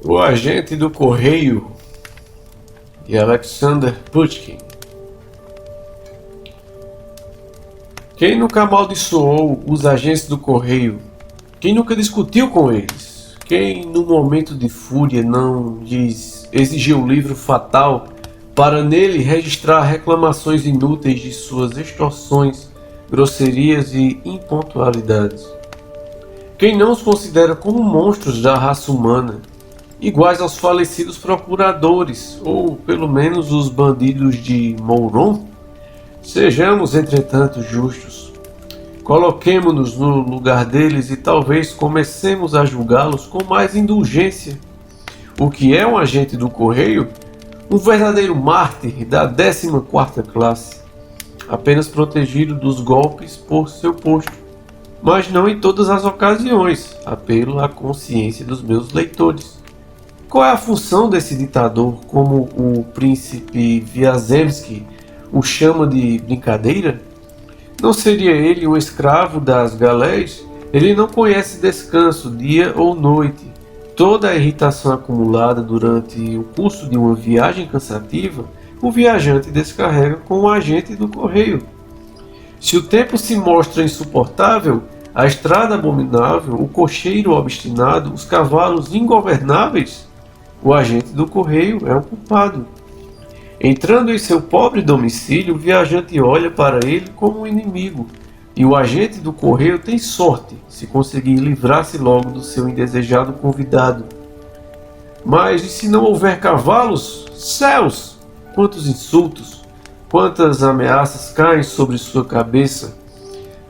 O agente do correio de Alexander Pushkin. Quem nunca amaldiçoou os agentes do correio? Quem nunca discutiu com eles? Quem no momento de fúria não lhes exigiu o livro fatal para nele registrar reclamações inúteis de suas extorsões, grosserias e impontualidades? Quem não os considera como monstros da raça humana, iguais aos falecidos procuradores, ou pelo menos os bandidos de Mouron? Sejamos, entretanto, justos. Coloquemo-nos no lugar deles e talvez comecemos a julgá-los com mais indulgência. O que é um agente do correio? Um verdadeiro mártir da 14ª classe, apenas protegido dos golpes por seu posto, mas não em todas as ocasiões. Apelo à consciência dos meus leitores. Qual é a função desse ditador, como o príncipe Vyazemsky o chama de brincadeira? Não seria ele um escravo das galés? Ele não conhece descanso, dia ou noite. Toda a irritação acumulada durante o curso de uma viagem cansativa, o viajante descarrega com o agente do correio. Se o tempo se mostra insuportável, a estrada abominável, o cocheiro obstinado, os cavalos ingovernáveis, o agente do correio é o culpado. Entrando em seu pobre domicílio, o viajante olha para ele como um inimigo, e o agente do correio tem sorte se conseguir livrar-se logo do seu indesejado convidado. Mas e se não houver cavalos? Céus! Quantos insultos, quantas ameaças caem sobre sua cabeça!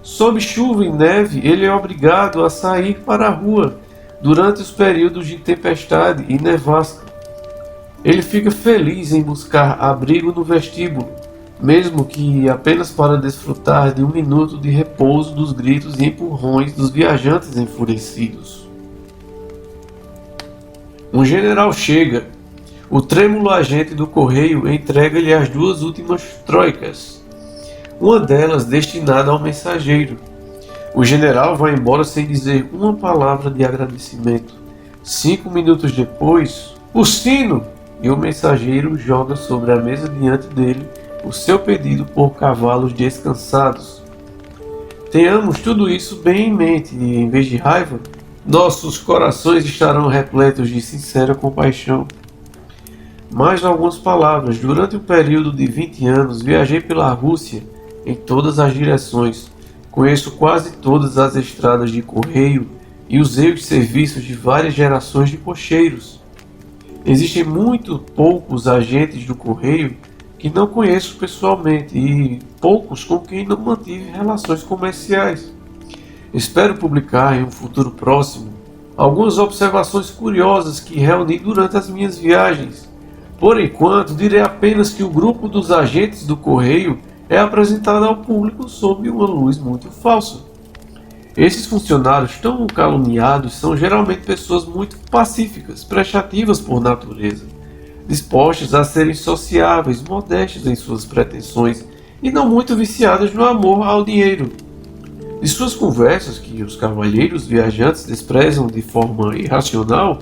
Sob chuva e neve, ele é obrigado a sair para a rua durante os períodos de tempestade e nevasca. Ele fica feliz em buscar abrigo no vestíbulo, mesmo que apenas para desfrutar de um minuto de repouso dos gritos e empurrões dos viajantes enfurecidos. Um general chega. O trêmulo agente do correio entrega-lhe as 2 últimas troicas, uma delas destinada ao mensageiro. O general vai embora sem dizer uma palavra de agradecimento. 5 minutos depois, o sino! E o mensageiro joga sobre a mesa diante dele o seu pedido por cavalos descansados. Tenhamos tudo isso bem em mente e, em vez de raiva, nossos corações estarão repletos de sincera compaixão. Mais algumas palavras. Durante um período de 20 anos, viajei pela Rússia em todas as direções. Conheço quase todas as estradas de correio e usei os serviços de várias gerações de cocheiros. Existem muito poucos agentes do correio que não conheço pessoalmente e poucos com quem não mantive relações comerciais. Espero publicar em um futuro próximo algumas observações curiosas que reuni durante as minhas viagens. Por enquanto, direi apenas que o grupo dos agentes do correio é apresentado ao público sob uma luz muito falsa. Esses funcionários tão caluniados são geralmente pessoas muito pacíficas, prestativas por natureza, dispostas a serem sociáveis, modestas em suas pretensões e não muito viciadas no amor ao dinheiro. De suas conversas, que os cavalheiros viajantes desprezam de forma irracional,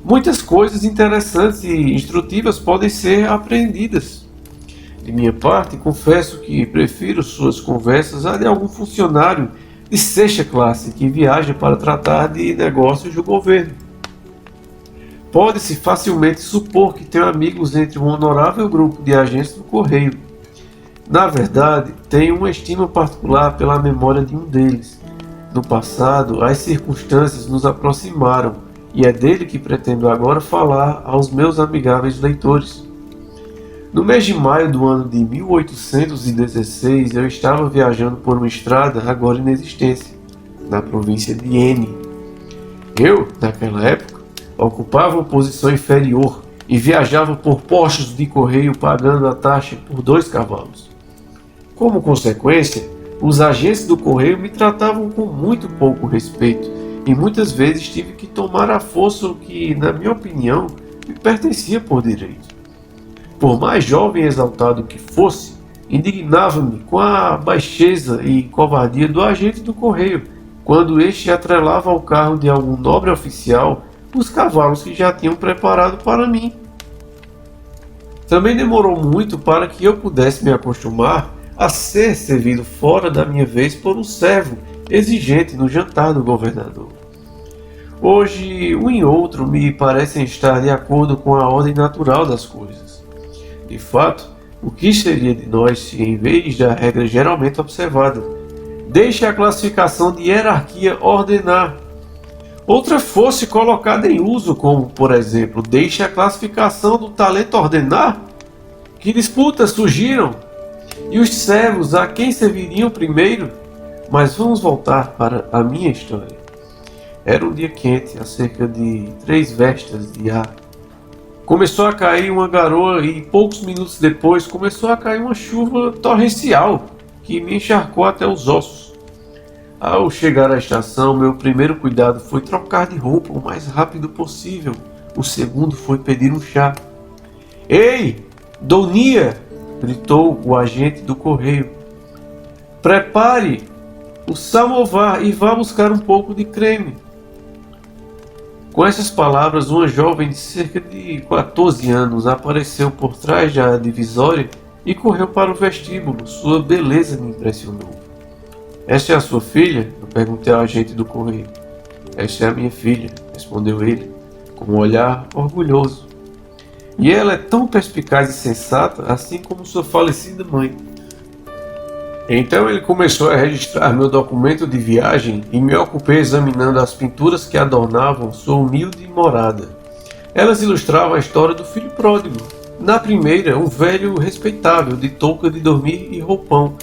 muitas coisas interessantes e instrutivas podem ser apreendidas. De minha parte, confesso que prefiro suas conversas a de algum funcionário de 6ª classe que viaja para tratar de negócios do governo. Pode-se facilmente supor que tenho amigos entre um honorável grupo de agentes do correio. Na verdade, tenho uma estima particular pela memória de um deles. No passado, as circunstâncias nos aproximaram e é dele que pretendo agora falar aos meus amigáveis leitores. No mês de maio do ano de 1816, eu estava viajando por uma estrada agora inexistência, na província de N. Eu, naquela época, ocupava uma posição inferior e viajava por postos de correio pagando a taxa por 2 cavalos. Como consequência, os agentes do correio me tratavam com muito pouco respeito e muitas vezes tive que tomar à força o que, na minha opinião, me pertencia por direito. Por mais jovem e exaltado que fosse, indignava-me com a baixeza e covardia do agente do correio, quando este atrelava ao carro de algum nobre oficial os cavalos que já tinham preparado para mim. Também demorou muito para que eu pudesse me acostumar a ser servido fora da minha vez por um servo exigente no jantar do governador. Hoje, um e outro me parecem estar de acordo com a ordem natural das coisas. De fato, o que seria de nós se, em vez da regra geralmente observada, deixe a classificação de hierarquia ordenar, outra fosse colocada em uso, como, por exemplo, deixe a classificação do talento ordenar? Que disputas surgiram? E os servos a quem serviriam primeiro? Mas vamos voltar para a minha história. Era um dia quente, a cerca de 3 vestas de ar. Começou a cair uma garoa e poucos minutos depois começou a cair uma chuva torrencial que me encharcou até os ossos. Ao chegar à estação, meu primeiro cuidado foi trocar de roupa o mais rápido possível. O segundo foi pedir um chá. Ei, Donia! Gritou o agente do correio. Prepare o samovar e vá buscar um pouco de creme. Com essas palavras, uma jovem de cerca de 14 anos apareceu por trás da divisória e correu para o vestíbulo. Sua beleza me impressionou. Esta é a sua filha? Eu perguntei ao agente do correio. Esta é a minha filha, respondeu ele, com um olhar orgulhoso. E ela é tão perspicaz e sensata, assim como sua falecida mãe. Então ele começou a registrar meu documento de viagem e me ocupei examinando as pinturas que adornavam sua humilde morada. Elas ilustravam a história do filho pródigo. Na primeira, um velho respeitável, de touca de dormir e roupão.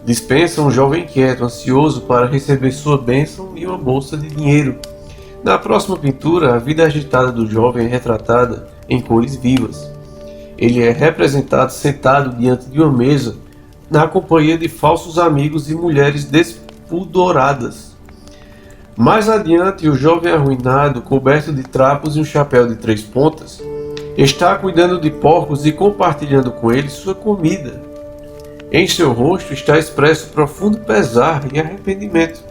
Dispensa um jovem quieto, ansioso para receber sua bênção e uma bolsa de dinheiro. Na próxima pintura, a vida agitada do jovem é retratada em cores vivas. Ele é representado sentado diante de uma mesa, na companhia de falsos amigos e mulheres despudoradas. Mais adiante, o jovem arruinado, coberto de trapos e um chapéu de 3 pontas, está cuidando de porcos e compartilhando com eles sua comida. Em seu rosto está expresso profundo pesar e arrependimento.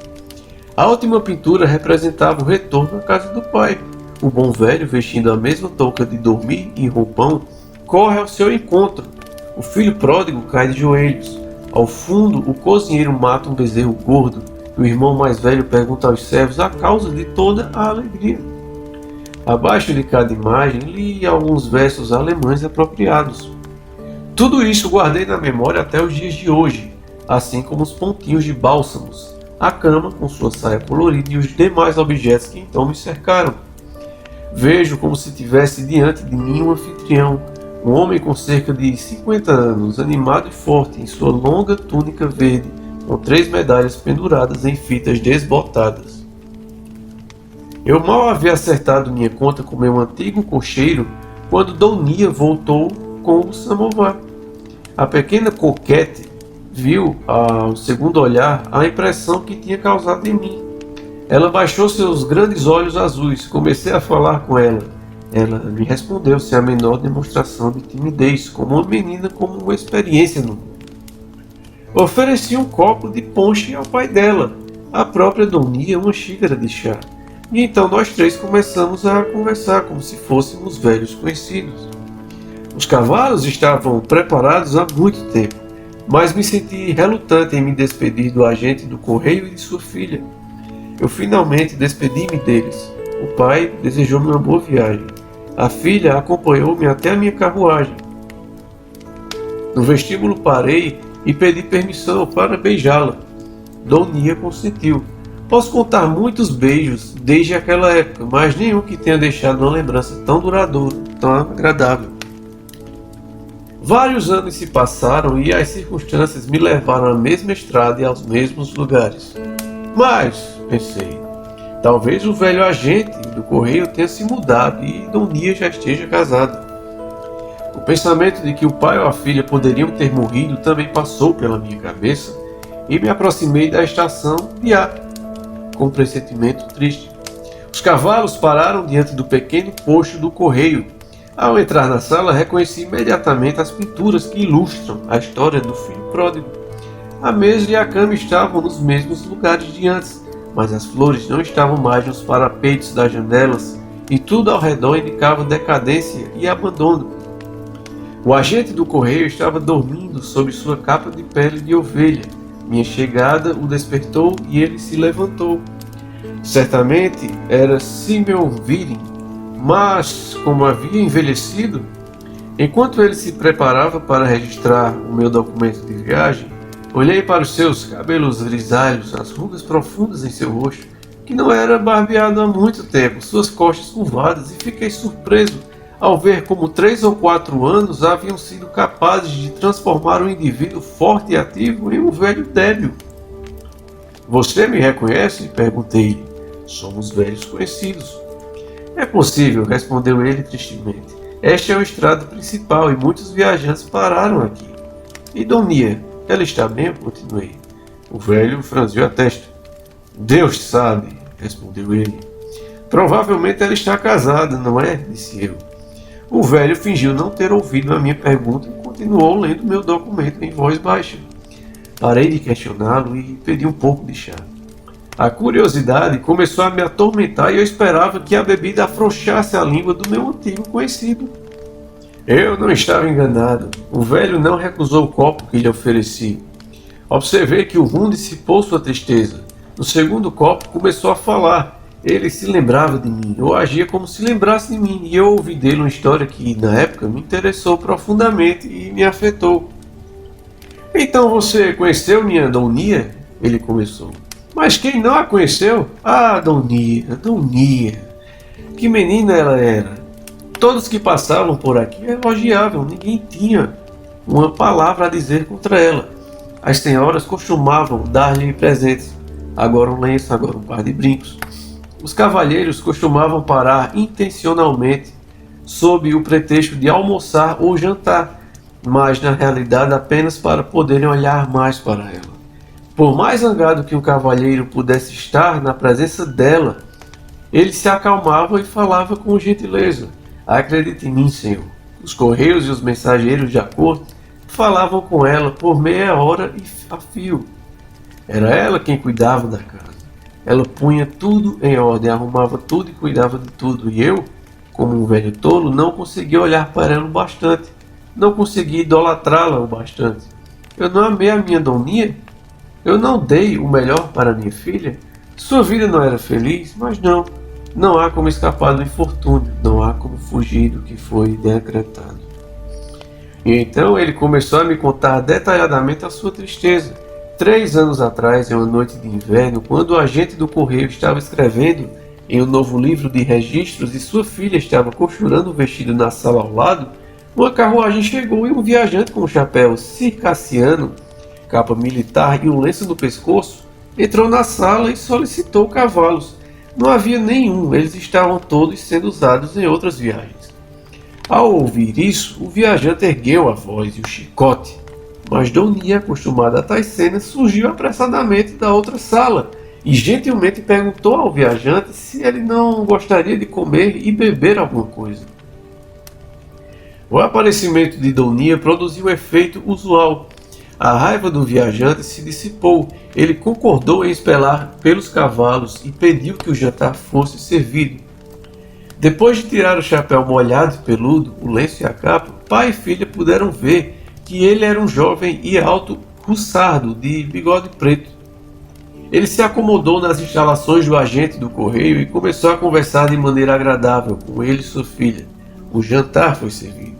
A última pintura representava o retorno à casa do pai. O bom velho, vestindo a mesma touca de dormir e roupão, corre ao seu encontro. O filho pródigo cai de joelhos. Ao fundo, o cozinheiro mata um bezerro gordo. E o irmão mais velho pergunta aos servos a causa de toda a alegria. Abaixo de cada imagem, li alguns versos alemães apropriados. Tudo isso guardei na memória até os dias de hoje, assim como os pontinhos de bálsamos, a cama com sua saia colorida e os demais objetos que então me cercaram. Vejo como se tivesse diante de mim um anfitrião, um homem com cerca de 50 anos, animado e forte, em sua longa túnica verde, com 3 medalhas penduradas em fitas desbotadas. Eu mal havia acertado minha conta com meu antigo cocheiro, quando Donia voltou com o samovar. A pequena coquete viu, ao segundo olhar, a impressão que tinha causado em mim. Ela baixou seus grandes olhos azuis. Comecei a falar com ela. Ela me respondeu sem a menor demonstração de timidez, como uma menina com uma experiência no mundo. Ofereci um copo de ponche ao pai dela, a própria Donia uma xícara de chá. E então nós 3 começamos a conversar como se fôssemos velhos conhecidos. Os cavalos estavam preparados há muito tempo, mas me senti relutante em me despedir do agente do correio e de sua filha. Eu finalmente despedi-me deles. O pai desejou-me uma boa viagem. A filha acompanhou-me até a minha carruagem. No vestíbulo parei e pedi permissão para beijá-la. Donia consentiu. Posso contar muitos beijos desde aquela época, mas nenhum que tenha deixado uma lembrança tão duradoura, tão agradável. Vários anos se passaram e as circunstâncias me levaram à mesma estrada e aos mesmos lugares. Mas, pensei, talvez o velho agente do correio tenha se mudado e Donia já esteja casada. O pensamento de que o pai ou a filha poderiam ter morrido também passou pela minha cabeça e me aproximei da estação de A, com um pressentimento triste. Os cavalos pararam diante do pequeno posto do correio. Ao entrar na sala, reconheci imediatamente as pinturas que ilustram a história do filho pródigo. A mesa e a cama estavam nos mesmos lugares de antes, mas as flores não estavam mais nos parapeitos das janelas e tudo ao redor indicava decadência e abandono. O agente do correio estava dormindo sob sua capa de pele de ovelha. Minha chegada o despertou e ele se levantou. Certamente era Simeon Viring, mas, como havia envelhecido, enquanto ele se preparava para registrar o meu documento de viagem, olhei para os seus cabelos grisalhos, as rugas profundas em seu rosto, que não era barbeado há muito tempo, suas costas curvadas, e fiquei surpreso ao ver como 3 ou 4 anos haviam sido capazes de transformar um indivíduo forte e ativo em um velho débil. "Você me reconhece?" perguntei-lhe. "Somos velhos conhecidos." "É possível", respondeu ele tristemente. "Esta é a estrada principal e muitos viajantes pararam aqui." "E Donia, ela está bem?" eu continuei. O velho franziu a testa. "Deus sabe", respondeu ele. "Provavelmente ela está casada, não é?" disse eu. O velho fingiu não ter ouvido a minha pergunta e continuou lendo meu documento em voz baixa. Parei de questioná-lo e pedi um pouco de chá. A curiosidade começou a me atormentar e eu esperava que a bebida afrouxasse a língua do meu antigo conhecido. Eu não estava enganado. O velho não recusou o copo que lhe ofereci. Observei que o rum dissipou sua tristeza. No segundo copo começou a falar. Ele se lembrava de mim, ou agia como se lembrasse de mim, e eu ouvi dele uma história que, na época, me interessou profundamente e me afetou. "Então você conheceu minha Donia?" ele começou. "Mas quem não a conheceu? Ah, Donia, Donia. Que menina ela era. Todos que passavam por aqui a elogiavam, ninguém tinha uma palavra a dizer contra ela. As senhoras costumavam dar-lhe presentes, agora um lenço, agora um par de brincos. Os cavalheiros costumavam parar intencionalmente, sob o pretexto de almoçar ou jantar, mas na realidade apenas para poderem olhar mais para ela. Por mais zangado que um cavalheiro pudesse estar na presença dela, ele se acalmava e falava com gentileza. Acredite em mim, senhor. Os correios e os mensageiros de acordo falavam com ela por meia hora e a fio. Era ela quem cuidava da casa. Ela punha tudo em ordem, arrumava tudo e cuidava de tudo. E eu, como um velho tolo, não conseguia olhar para ela o bastante. Não conseguia idolatrá-la o bastante. Eu não amei a minha Doninha? Eu não dei o melhor para minha filha? Sua vida não era feliz? Mas não. Não há como escapar do infortúnio. Não há como fugir do que foi decretado. E então ele começou a me contar detalhadamente a sua tristeza. 3 anos atrás, em uma noite de inverno, quando o agente do correio estava escrevendo em um novo livro de registros e sua filha estava costurando o vestido na sala ao lado, uma carruagem chegou e um viajante com um chapéu circassiano, capa militar e um lenço no pescoço, entrou na sala e solicitou cavalos. Não havia nenhum, eles estavam todos sendo usados em outras viagens. Ao ouvir isso, o viajante ergueu a voz e o chicote. Mas Donia, acostumada a tais cenas, surgiu apressadamente da outra sala e gentilmente perguntou ao viajante se ele não gostaria de comer e beber alguma coisa. O aparecimento de Donia produziu o efeito usual. A raiva do viajante se dissipou. Ele concordou em esperar pelos cavalos e pediu que o jantar fosse servido. Depois de tirar o chapéu molhado e peludo, o lenço e a capa, pai e filha puderam ver que ele era um jovem e alto russardo de bigode preto. Ele se acomodou nas instalações do agente do correio e começou a conversar de maneira agradável com ele e sua filha. O jantar foi servido.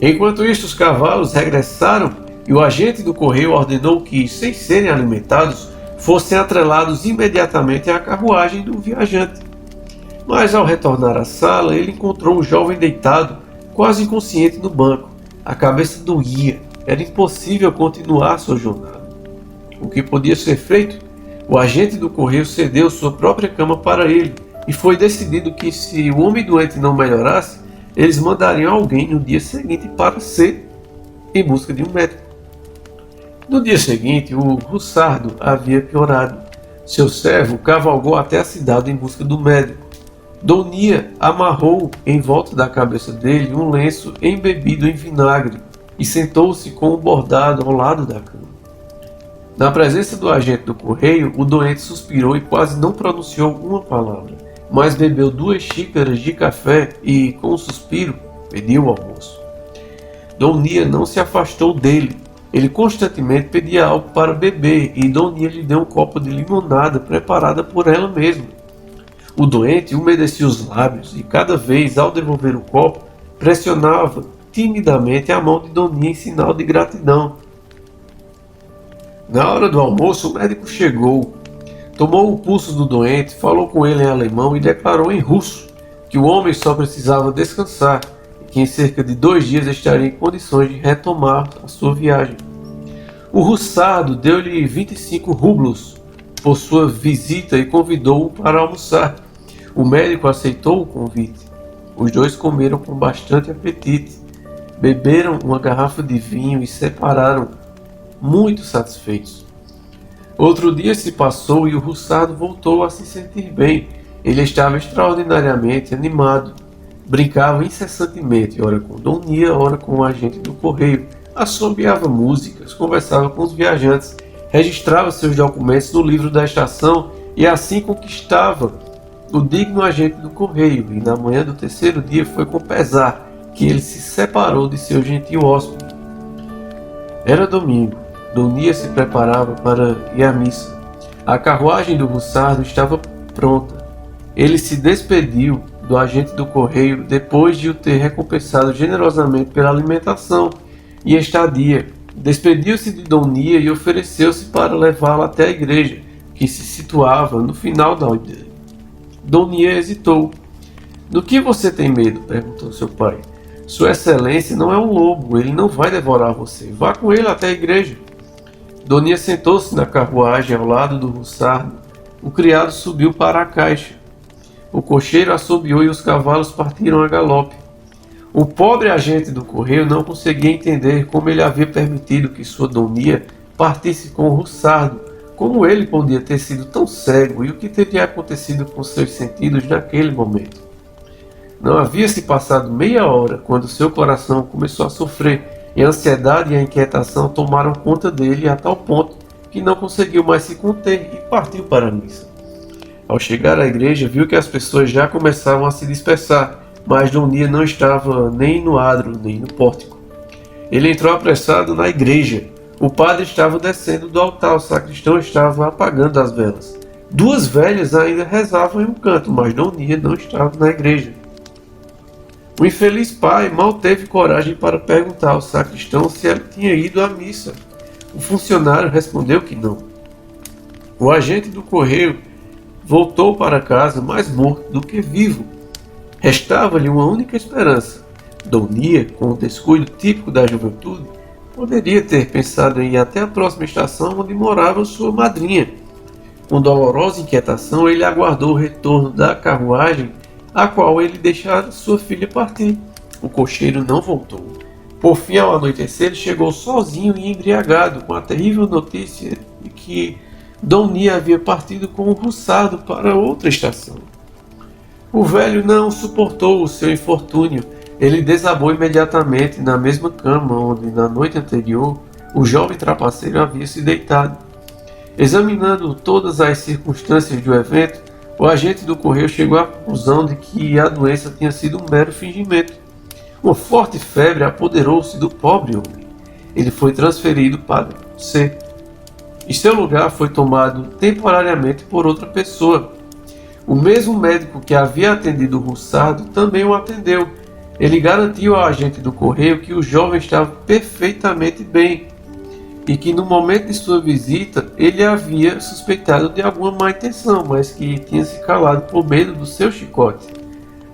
Enquanto isso, os cavalos regressaram e o agente do correio ordenou que, sem serem alimentados, fossem atrelados imediatamente à carruagem do viajante. Mas ao retornar à sala, ele encontrou um jovem deitado, quase inconsciente no banco. A cabeça doía, era impossível continuar sua jornada. O que podia ser feito? O agente do correio cedeu sua própria cama para ele, e foi decidido que, se o homem doente não melhorasse, eles mandariam alguém no dia seguinte para ser em busca de um médico. No dia seguinte, o russardo havia piorado. Seu servo cavalgou até a cidade em busca do médico. Donia amarrou em volta da cabeça dele um lenço embebido em vinagre e sentou-se com o bordado ao lado da cama. Na presença do agente do correio, o doente suspirou e quase não pronunciou uma palavra. mas bebeu 2 xícaras de café e, com um suspiro, pediu o almoço. Donia não se afastou dele. Ele constantemente pedia algo para beber e Donia lhe deu um copo de limonada preparada por ela mesma. O doente umedecia os lábios e cada vez, ao devolver o copo, pressionava timidamente a mão de Donia em sinal de gratidão. Na hora do almoço, o médico chegou, tomou o pulso do doente, falou com ele em alemão e declarou em russo que o homem só precisava descansar e que em cerca de 2 dias estaria em condições de retomar a sua viagem. O russardo deu-lhe 25 rublos por sua visita e convidou-o para almoçar. O médico aceitou o convite. Os dois comeram com bastante apetite, beberam uma garrafa de vinho e separaram, muito satisfeitos. Outro dia se passou e o russardo voltou a se sentir bem. Ele estava extraordinariamente animado. Brincava incessantemente, ora com Donia, ora com o agente do correio. Assobiava músicas, conversava com os viajantes, registrava seus documentos no livro da estação e assim conquistava o digno agente do correio. E na manhã do 3º dia foi com pesar que ele se separou de seu gentil hóspede. Era domingo. Donia se preparava para ir à missa. A carruagem do russardo estava pronta. Ele se despediu do agente do correio depois de o ter recompensado generosamente pela alimentação e estadia. Despediu-se de Donia e ofereceu-se para levá-la até a igreja, que se situava no final da aldeia. Donia hesitou. "Do que você tem medo?" perguntou seu pai. "Sua excelência não é um lobo, ele não vai devorar você. Vá com ele até a igreja." Donia sentou-se na carruagem ao lado do russardo. O criado subiu para a caixa. O cocheiro assobiou e os cavalos partiram a galope. O pobre agente do correio não conseguia entender como ele havia permitido que sua Donia partisse com o russardo, como ele podia ter sido tão cego e o que teria acontecido com seus sentidos naquele momento. Não havia se passado meia hora quando seu coração começou a sofrer e a ansiedade e a inquietação tomaram conta dele a tal ponto que não conseguiu mais se conter e partiu para a missa. Ao chegar à igreja, viu que as pessoas já começavam a se dispersar, mas Donia não estava nem no adro, nem no pórtico. Ele entrou apressado na igreja. O padre estava descendo do altar, o sacristão estava apagando as velas. 2 velhas ainda rezavam em um canto, mas Donia não estava na igreja. O infeliz pai mal teve coragem para perguntar ao sacristão se ele tinha ido à missa. O funcionário respondeu que não. O agente do correio voltou para casa mais morto do que vivo. Restava-lhe uma única esperança. Donia, com o descuido típico da juventude, poderia ter pensado em ir até a próxima estação onde morava sua madrinha. Com dolorosa inquietação, ele aguardou o retorno da carruagem a qual ele deixara sua filha partir. O cocheiro não voltou. Por fim, ao anoitecer, ele chegou sozinho e embriagado com a terrível notícia de que Donia havia partido com o russardo para outra estação. O velho não suportou o seu infortúnio. Ele desabou imediatamente na mesma cama onde, na noite anterior, o jovem trapaceiro havia se deitado. Examinando todas as circunstâncias do evento, o agente do correio chegou à conclusão de que a doença tinha sido um mero fingimento. Uma forte febre apoderou-se do pobre homem. Ele foi transferido para C. E seu lugar foi tomado temporariamente por outra pessoa. O mesmo médico que havia atendido o russardo também o atendeu. Ele garantiu ao agente do correio que o jovem estava perfeitamente bem e que no momento de sua visita ele havia suspeitado de alguma má intenção, mas que tinha se calado por medo do seu chicote.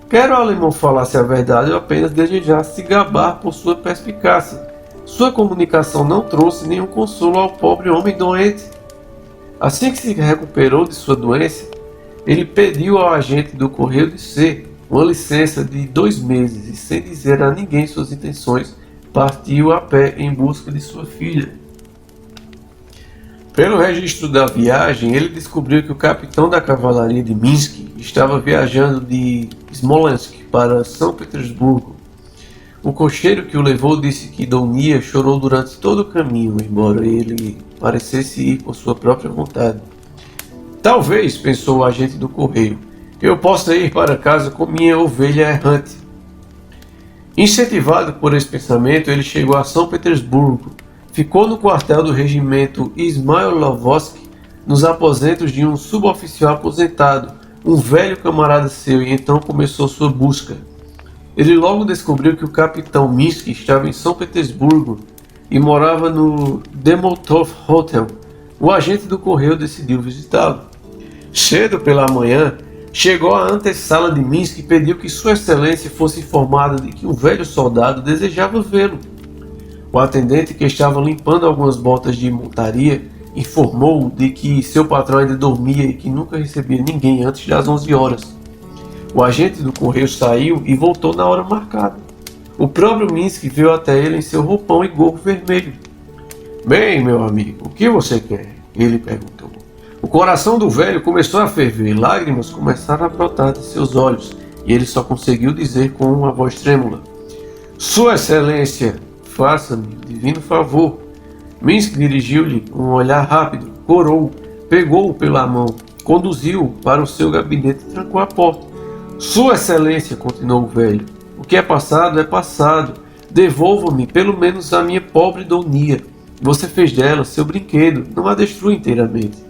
Quer o alemão falasse a verdade ou apenas desejasse se gabar por sua perspicácia. Sua comunicação não trouxe nenhum consolo ao pobre homem doente. Assim que se recuperou de sua doença, ele pediu ao agente do correio de C uma licença de 2 meses e, sem dizer a ninguém suas intenções, partiu a pé em busca de sua filha. Pelo registro da viagem, ele descobriu que o capitão da cavalaria de Minsk estava viajando de Smolensk para São Petersburgo. O cocheiro que o levou disse que Donia chorou durante todo o caminho, embora ele parecesse ir por sua própria vontade. Talvez, pensou o agente do correio, eu possa ir para casa com minha ovelha errante. Incentivado por esse pensamento, ele chegou a São Petersburgo, ficou no quartel do regimento Ismailovsk, nos aposentos de um suboficial aposentado, um velho camarada seu, e então começou sua busca. Ele logo descobriu que o capitão Minsky estava em São Petersburgo e morava no Demoltov Hotel. O agente do correio decidiu visitá-lo. Cedo pela manhã, chegou à antessala de Minsky e pediu que Sua Excelência fosse informada de que um velho soldado desejava vê-lo. O atendente, que estava limpando algumas botas de montaria, informou-o de que seu patrão ainda dormia e que nunca recebia ninguém antes das 11 horas. O agente do correio saiu e voltou na hora marcada. O próprio Minsky veio até ele em seu roupão e gorro vermelho. Bem, meu amigo, o que você quer? Ele perguntou. O coração do velho começou a ferver, lágrimas começaram a brotar de seus olhos, e ele só conseguiu dizer com uma voz trêmula: Sua Excelência, faça-me um divino favor. Minsky dirigiu-lhe um olhar rápido, corou, pegou-o pela mão, conduziu-o para o seu gabinete e trancou a porta. Sua Excelência, continuou o velho, o que é passado é passado. Devolva-me pelo menos a minha pobre Donia. Você fez dela seu brinquedo, não a destrua inteiramente.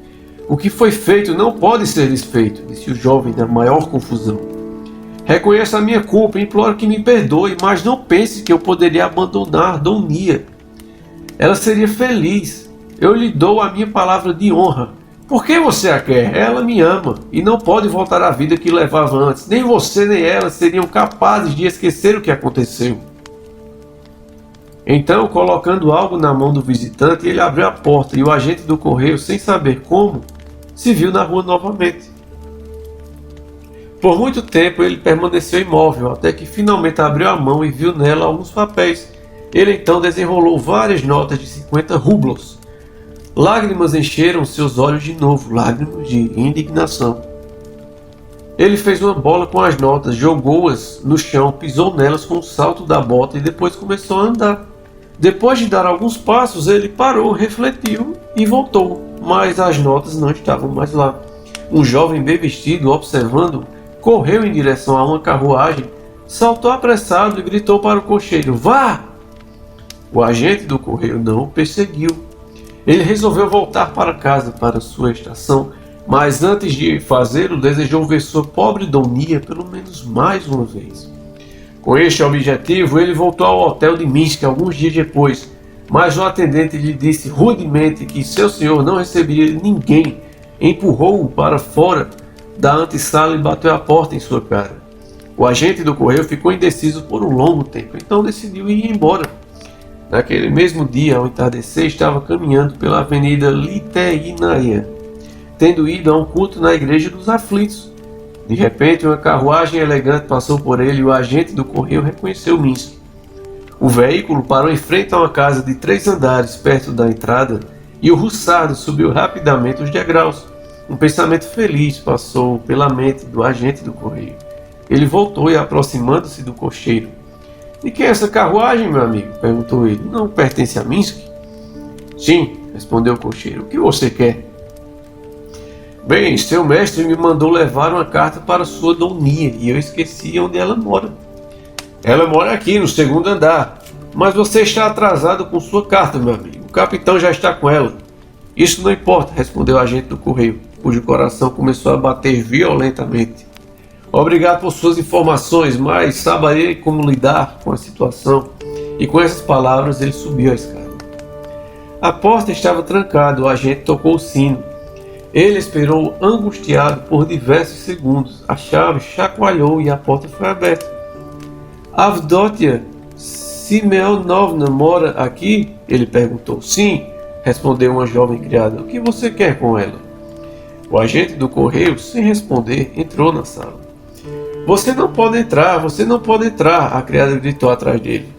O que foi feito não pode ser desfeito, disse o jovem na maior confusão. Reconheço a minha culpa e imploro que me perdoe, mas não pense que eu poderia abandonar Donia. Ela seria feliz. Eu lhe dou a minha palavra de honra. Por que você a quer? Ela me ama e não pode voltar à vida que levava antes. Nem você nem ela seriam capazes de esquecer o que aconteceu. Então, colocando algo na mão do visitante, ele abriu a porta e o agente do correio, sem saber como, se viu na rua novamente. Por muito tempo ele permaneceu imóvel, até que finalmente abriu a mão e viu nela alguns papéis. Ele então desenrolou várias notas de 50 rublos. Lágrimas encheram seus olhos de novo, lágrimas de indignação. Ele fez uma bola com as notas, jogou-as no chão, pisou nelas com o salto da bota e depois começou a andar. Depois de dar alguns passos, ele parou, refletiu e voltou, mas as notas não estavam mais lá. Um jovem bem vestido, observando, correu em direção a uma carruagem, saltou apressado e gritou para o cocheiro: Vá! O agente do correio não o perseguiu. Ele resolveu voltar para casa, para sua estação, mas antes de fazê-lo, desejou ver sua pobre Donia pelo menos mais uma vez. Com este objetivo, ele voltou ao hotel de Minsk alguns dias depois, mas o atendente lhe disse rudemente que seu senhor não receberia ninguém, empurrou-o para fora da antessala e bateu a porta em sua cara. O agente do correio ficou indeciso por um longo tempo, então decidiu ir embora. Naquele mesmo dia, ao entardecer, estava caminhando pela avenida Liteinaia, tendo ido a um culto na igreja dos aflitos. De repente, uma carruagem elegante passou por ele e o agente do correio reconheceu Minsky. O veículo parou em frente a uma casa de 3 andares perto da entrada e o russardo subiu rapidamente os degraus. Um pensamento feliz passou pela mente do agente do correio. Ele voltou e, aproximando-se do cocheiro: De quem é essa carruagem, meu amigo? Perguntou ele. Não pertence a Minsky? Sim, respondeu o cocheiro. O que você quer? Bem, seu mestre me mandou levar uma carta para sua Donia e eu esqueci onde ela mora. Ela mora aqui no 2º andar, mas você está atrasado com sua carta, meu amigo. O capitão já está com ela. Isso não importa, respondeu o agente do correio, cujo coração começou a bater violentamente. Obrigado por suas informações, mas saberei como lidar com a situação. E com essas palavras ele subiu a escada. A porta estava trancada, o agente tocou o sino. Ele esperou angustiado por diversos segundos. A chave chacoalhou e a porta foi aberta. Avdotia Simeonovna mora aqui? Ele perguntou. Sim, respondeu uma jovem criada. O que você quer com ela? O agente do correio, sem responder, entrou na sala. Você não pode entrar, a criada gritou atrás dele.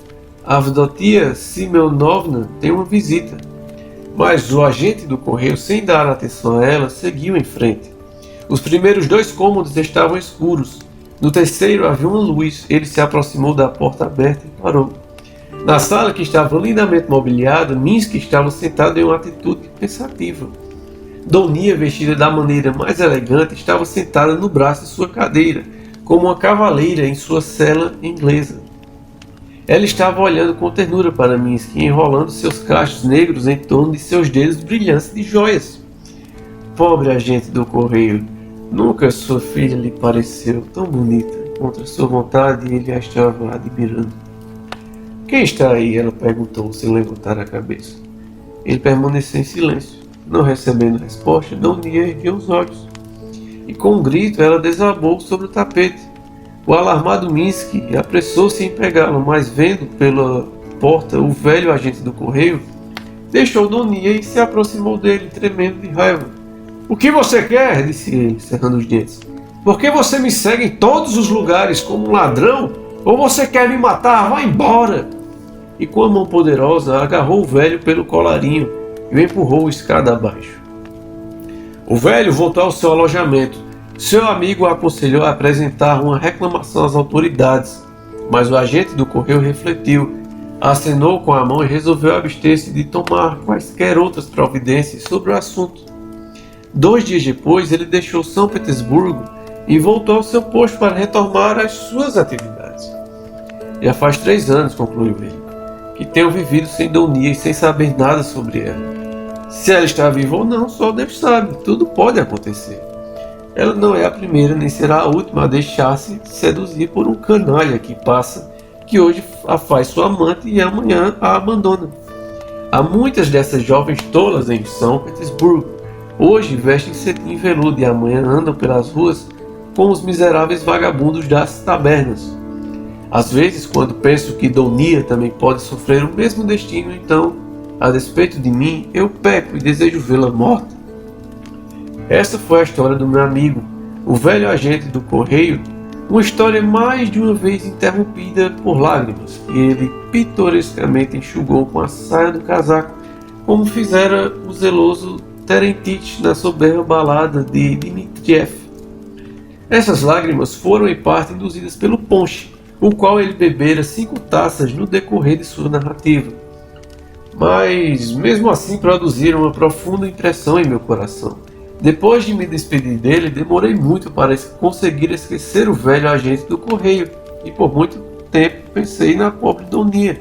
Avdotia Simeonovna tem uma visita. Mas o agente do correio, sem dar atenção a ela, seguiu em frente. Os primeiros 2 cômodos estavam escuros. No terceiro havia uma luz. Ele se aproximou da porta aberta e parou. Na sala, que estava lindamente mobiliada, Minsky estava sentado em uma atitude pensativa. Doninha, vestida da maneira mais elegante, estava sentada no braço de sua cadeira, como uma cavaleira em sua cela inglesa. Ela estava olhando com ternura para Minsky, enrolando seus cachos negros em torno de seus dedos brilhantes de joias. Pobre agente do correio, nunca sua filha lhe pareceu tão bonita. Contra sua vontade, ele a estava admirando. Quem está aí? Ela perguntou, sem levantar a cabeça. Ele permaneceu em silêncio. Não recebendo resposta, Doninha ergueu os olhos. E com um grito, ela desabou sobre o tapete. O alarmado Minsky apressou-se em pegá-lo, mas vendo pela porta o velho agente do correio, deixou Doninha e se aproximou dele, tremendo de raiva. O que você quer? Disse ele, cerrando os dentes. Por que você me segue em todos os lugares como um ladrão? Ou você quer me matar? Vá embora! E com a mão poderosa agarrou o velho pelo colarinho e o empurrou escada abaixo. O velho voltou ao seu alojamento. Seu amigo o aconselhou a apresentar uma reclamação às autoridades, mas o agente do correio refletiu, acenou com a mão e resolveu abster-se de tomar quaisquer outras providências sobre o assunto. 2 dias depois, ele deixou São Petersburgo e voltou ao seu posto para retomar as suas atividades. Já faz 3 anos, concluiu ele, que tenho vivido sem Doninha e sem saber nada sobre ela. Se ela está viva ou não, só Deus sabe, tudo pode acontecer. Ela não é a primeira nem será a última a deixar-se seduzir por um canalha que passa, que hoje a faz sua amante e amanhã a abandona. Há muitas dessas jovens tolas em São Petersburgo. Hoje vestem cetim veludo e amanhã andam pelas ruas com os miseráveis vagabundos das tabernas. Às vezes, quando penso que Doninha também pode sofrer o mesmo destino, então, a despeito de mim, eu peco e desejo vê-la morta. Essa foi a história do meu amigo, o velho agente do correio, uma história mais de uma vez interrompida por lágrimas, que ele pitorescamente enxugou com a saia do casaco, como fizera o zeloso Terentich na soberba balada de Dmitriev. Essas lágrimas foram em parte induzidas pelo ponche, o qual ele bebera 5 taças no decorrer de sua narrativa. Mas, mesmo assim, produziram uma profunda impressão em meu coração. Depois de me despedir dele, demorei muito para conseguir esquecer o velho agente do correio, e por muito tempo pensei na pobre Doninha.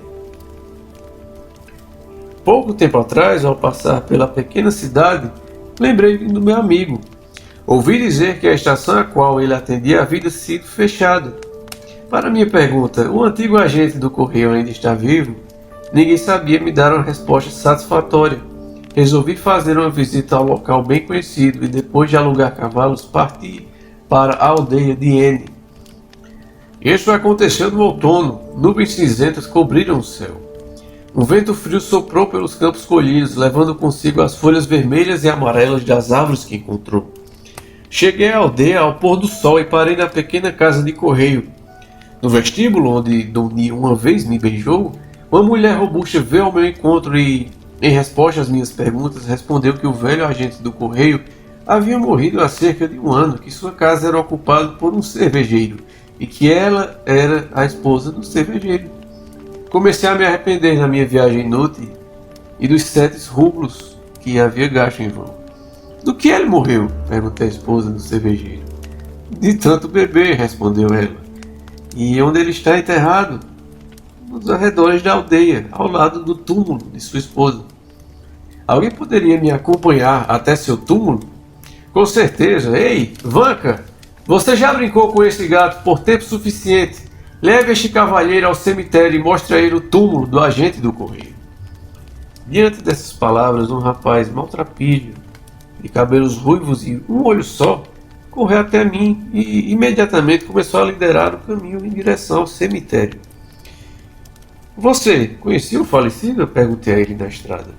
Pouco tempo atrás, ao passar pela pequena cidade, lembrei do meu amigo. Ouvi dizer que a estação a qual ele atendia havia sido fechada. Para minha pergunta, o antigo agente do correio ainda está vivo? Ninguém sabia me dar uma resposta satisfatória. Resolvi fazer uma visita ao local bem conhecido e depois de alugar cavalos parti para a aldeia de N. Isso aconteceu no outono. Nuvens cinzentas cobriram o céu. Um vento frio soprou pelos campos colhidos, levando consigo as folhas vermelhas e amarelas das árvores que encontrou. Cheguei à aldeia ao pôr do sol e parei na pequena casa de correio. No vestíbulo, onde Doninha uma vez me beijou, uma mulher robusta veio ao meu encontro e, em resposta às minhas perguntas, respondeu que o velho agente do correio havia morrido há cerca de 1 ano, que sua casa era ocupada por um cervejeiro e que ela era a esposa do cervejeiro. Comecei a me arrepender da minha viagem inútil e dos 7 rublos que havia gasto em vão. Do que ele morreu? Perguntei à esposa do cervejeiro. De tanto beber, respondeu ela. E onde ele está enterrado? Nos arredores da aldeia, ao lado do túmulo de sua esposa. Alguém poderia me acompanhar até seu túmulo? Com certeza. Ei, Vanka, você já brincou com esse gato por tempo suficiente. Leve este cavalheiro ao cemitério e mostre a ele o túmulo do agente do correio. Diante dessas palavras, um rapaz maltrapilho, de cabelos ruivos e um olho só, correu até mim e imediatamente começou a liderar o caminho em direção ao cemitério. Você conhecia o falecido? Eu perguntei a ele na estrada.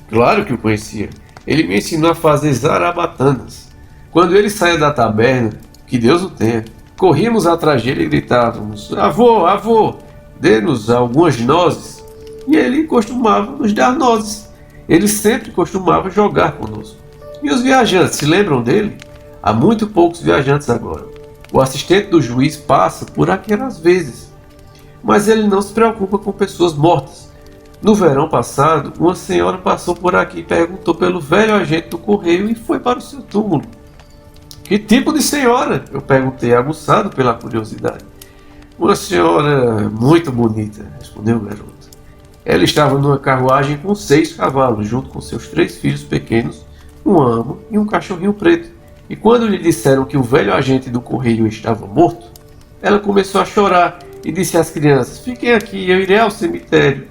Claro que o conhecia. Ele me ensinou a fazer zarabatanas. Quando ele saía da taberna, que Deus o tenha, corríamos atrás dele e gritávamos: avô, avô, dê-nos algumas nozes. E ele costumava nos dar nozes. Ele sempre costumava jogar conosco. E os viajantes, se lembram dele? Há muito poucos viajantes agora. O assistente do juiz passa por aquelas vezes. Mas ele não se preocupa com pessoas mortas. No verão passado, uma senhora passou por aqui e perguntou pelo velho agente do correio e foi para o seu túmulo. Que tipo de senhora? Eu perguntei, aguçado pela curiosidade. Uma senhora muito bonita, respondeu o garoto. Ela estava numa carruagem com 6 cavalos, junto com seus 3 filhos pequenos, um amo e um cachorrinho preto. E quando lhe disseram que o velho agente do correio estava morto, ela começou a chorar e disse às crianças: fiquem aqui, eu irei ao cemitério.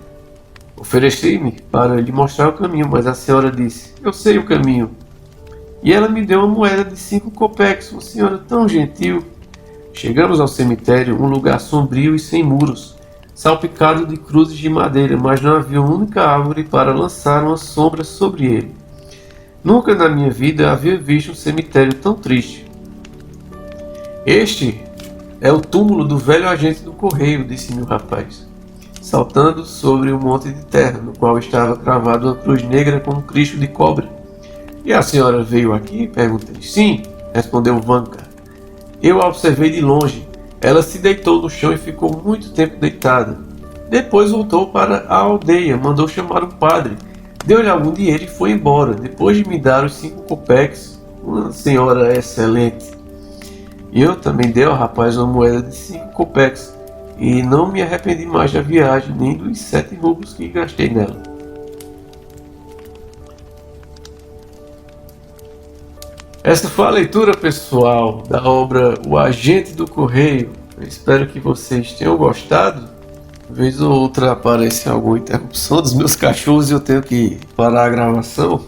Ofereci-me para lhe mostrar o caminho, mas a senhora disse: eu sei o caminho. E ela me deu uma moeda de 5 copeques, uma senhora tão gentil. Chegamos ao cemitério, um lugar sombrio e sem muros, salpicado de cruzes de madeira, mas não havia uma única árvore para lançar uma sombra sobre ele. Nunca na minha vida havia visto um cemitério tão triste. Este é o túmulo do velho agente do correio, disse-me o rapaz, saltando sobre um monte de terra, no qual estava cravada uma cruz negra com um Cristo de cobre. E a senhora veio aqui? Perguntei. Sim, respondeu Vanka. Eu a observei de longe. Ela se deitou no chão e ficou muito tempo deitada. Depois voltou para a aldeia, mandou chamar um padre, deu-lhe algum dinheiro e foi embora, depois de me dar os 5 copeques. Uma senhora excelente. E eu também dei ao rapaz uma moeda de 5 copeques, e não me arrependi mais da viagem, nem dos 7 rublos que gastei nela. Esta foi a leitura, pessoal, da obra O Agente do Correio. Eu espero que vocês tenham gostado. Vez ou outra aparece alguma interrupção dos meus cachorros e eu tenho que parar a gravação.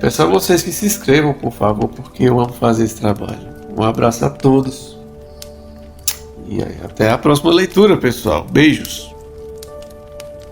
Peço a vocês que se inscrevam, por favor, porque eu amo fazer esse trabalho. Um abraço a todos. E aí, até a próxima leitura, pessoal. Beijos.